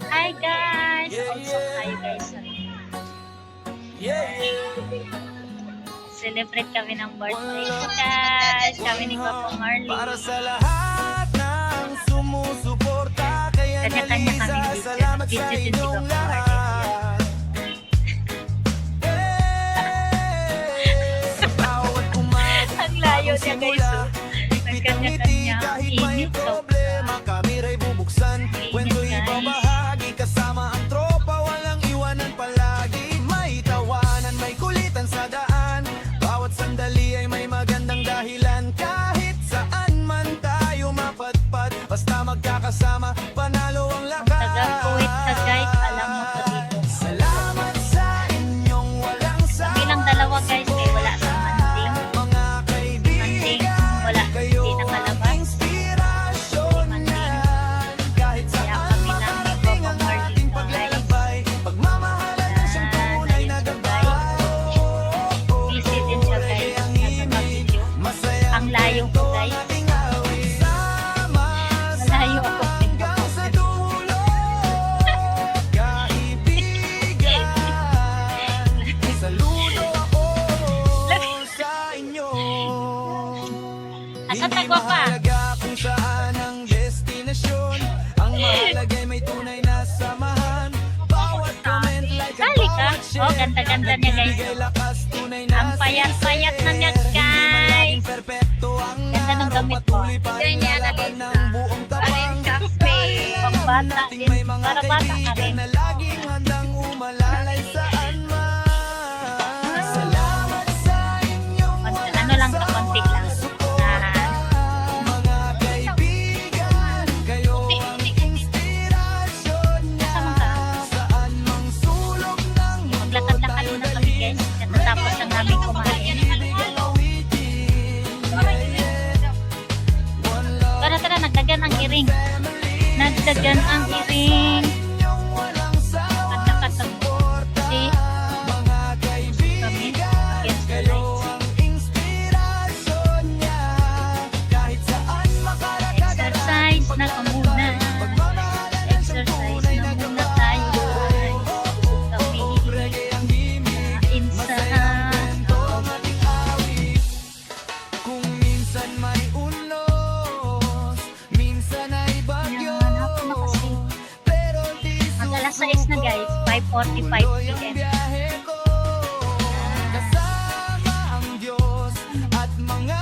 Hi guys! Also hi guys. Celebrate kami ng birthday ko guys. Kami ni Papa Marley. Para sa lahat ng sumusuporta, kaya Kanya-kanya kami Nalisa, video. salamat Video sa din si inyong Papa Marley. lahat. Sa bawat umaga, Ang layo niya guys. Oh. Nagkanya-kanya. kahit may Init to. problema, kamera'y bubuksan. Kwento'y guys. ibabahagi, kasama ang tropa, walang iwanan palagi. May tawanan, may kulitan sa daan. Bawat sandali ay may magandang dahilan. Kahit saan man tayo mapatpat, basta magkakasama, panalo ang lakas. Taga-Kuwait ka guys. Alam mo to dito. Salamat sa inyong walang Kami lang dalawa guys. Kaya wala sa manding. mga kaibigan. Wala. Kayo Hindi nakalabas. ang inspirasyon niyan. Kahit Kaya saan kami lang ni makarating Papa ang Marley ating guys. paglalakbay, pagmamahalan na siyang tunay na gabay. Busy din siya guys. Nasa ka-video. Masaya Ang layo ko guys. ating awit. Sama Malayo ako. hanggang sa dulo. Kaibigan, saludo ako sa inyo. Asa Hindi tagwa pa? mahalaga kung saan ang destinasyon, ang mahalaga ay may tunay na samahan. Bawat comment, like at Sali ka? bawat share, Oh, ganda-ganda niya, guys. nagbibigay lakas, tunay na Ang payat-payat na niya, sincere. Hindi man guys. laging perpekto ang Ganda ng araw, damit mo. patuloy pa rin lalaban ng buong tapang. Pambata Nating din. may mga Para bata ka kaibigan rin. na laging handang umalalay saan man. Salamat sa inyong Ano lang to, konti lang. mga kaibigan, kayo ang inspirasyon niya. Nasaan ka? Saan mang sulok ng mundo Maglakad-lakad muna kami guys. Katatapos lang namin kumain. Tara, tara, nagdagan ang iring. Nagdagan ang iring. Kadlakat ang si kami. Against the lights. Exercise na ka muna. Exercise na muna tayo. Kami. Kain sa Kung minsan may unos, minsan ay bagyo, Yan, ako na kasi. pero di Mag alas 6 na guys. 5:45 p.m. biyahe ko. Kasama ang Diyos at mga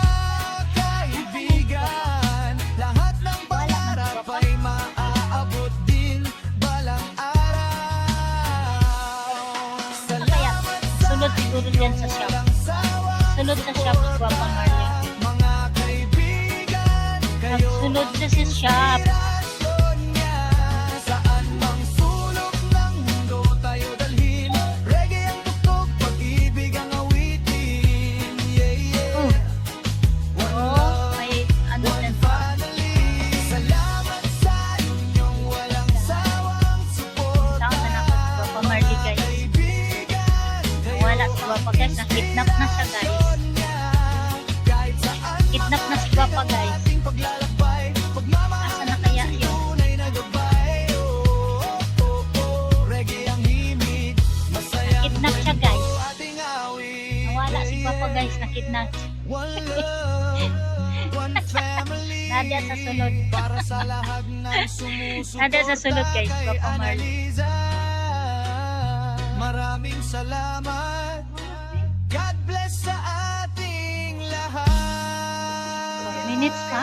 kaibigan. Lahat ng pangarap ay maaabot din balang araw. Kaya, sunod siguro yan sa shop. Walang sawa, Sunod sa shop, Guapa Marley. mga kaibigan. Kayo Sunod sa si shop. inspirasyon niya. Saan mang sulok ng mundo tayo dalhin. Reggae ang tugtog, pag-ibig ang awitin. Yeah, yeah. One Oh, love, may ano one din. family. Salamat sa inyong walang sawang suporta. Saan na ako si Guapa Marley guys. Kaibigan, kayo Wala si Guapa guys. Nakidnap na siya guys. kahit saan Kidnap na si Guapa guys. ating paglalakbay, Asa na kaya yun? tunay na gabay. Reggae ang himig, masaya Kidnap siya guys. ating awit. Nawala si Guapa guys. Nakidnap. One love, one family. Nadia sa sunod. Para sa lahat ng sumusuporta Nadia sa sunod guys. kay Guapa Marley. Annalisa. Maraming salamat. God bless sa ating lahat. Minutes ka?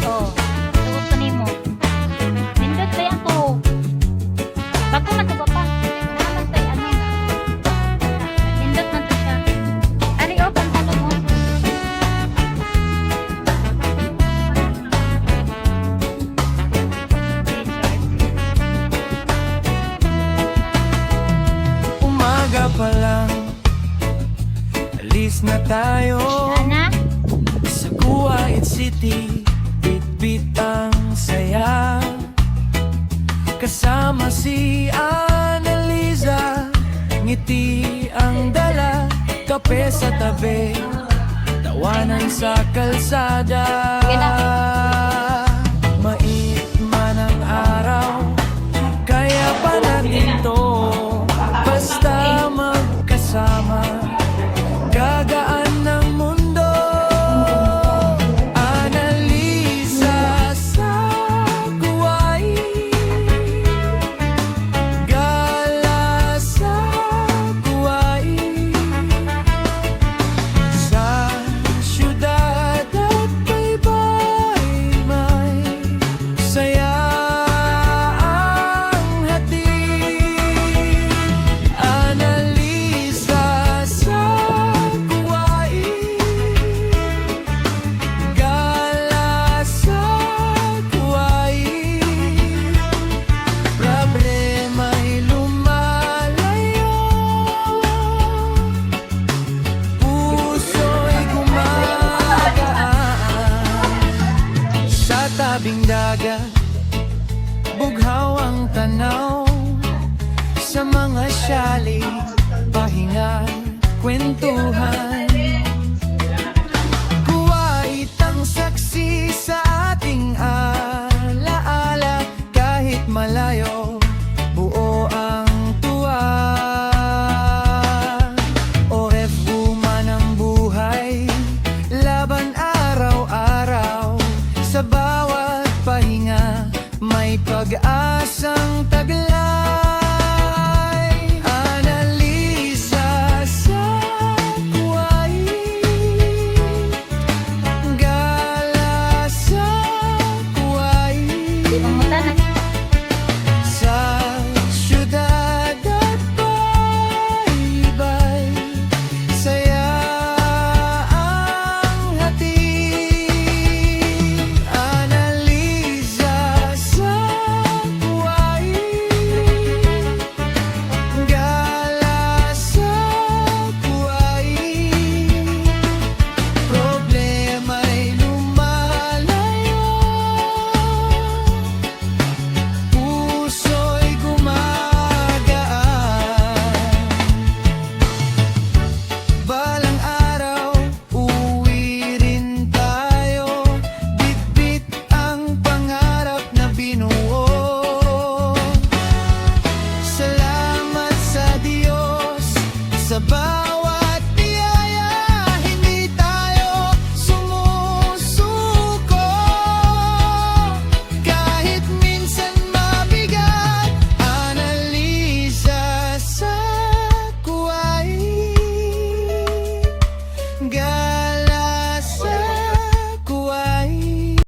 Oh, tawag ko nimo. Nindot ba yan ko? Bago man to pa. Naman tayo ano. Nindot man to siya. Ali, oh, pantalo mo. Umaga pa lang, alis na tayo Ana? sa Kuwait City. Bit-bit ang saya, kasama si Annalisa. Ngiti ang dala, kape sa tabi, tawanan sa kalsada. Sige na. Mait man ang araw, kaya pa natin to. Basta magkasama, gagaan ng mundo. Analisa sa kuwai, gala sa kuwai. Sa syudad at baybay may saya ang hatid. Analisa sa kuwai, gala sa kuwai. Problema'y lumalayo, puso'y gumagaan. Sa tabing dagat, bughaw ang tanaw. Sa mga syali, pahinga, kwentuhan.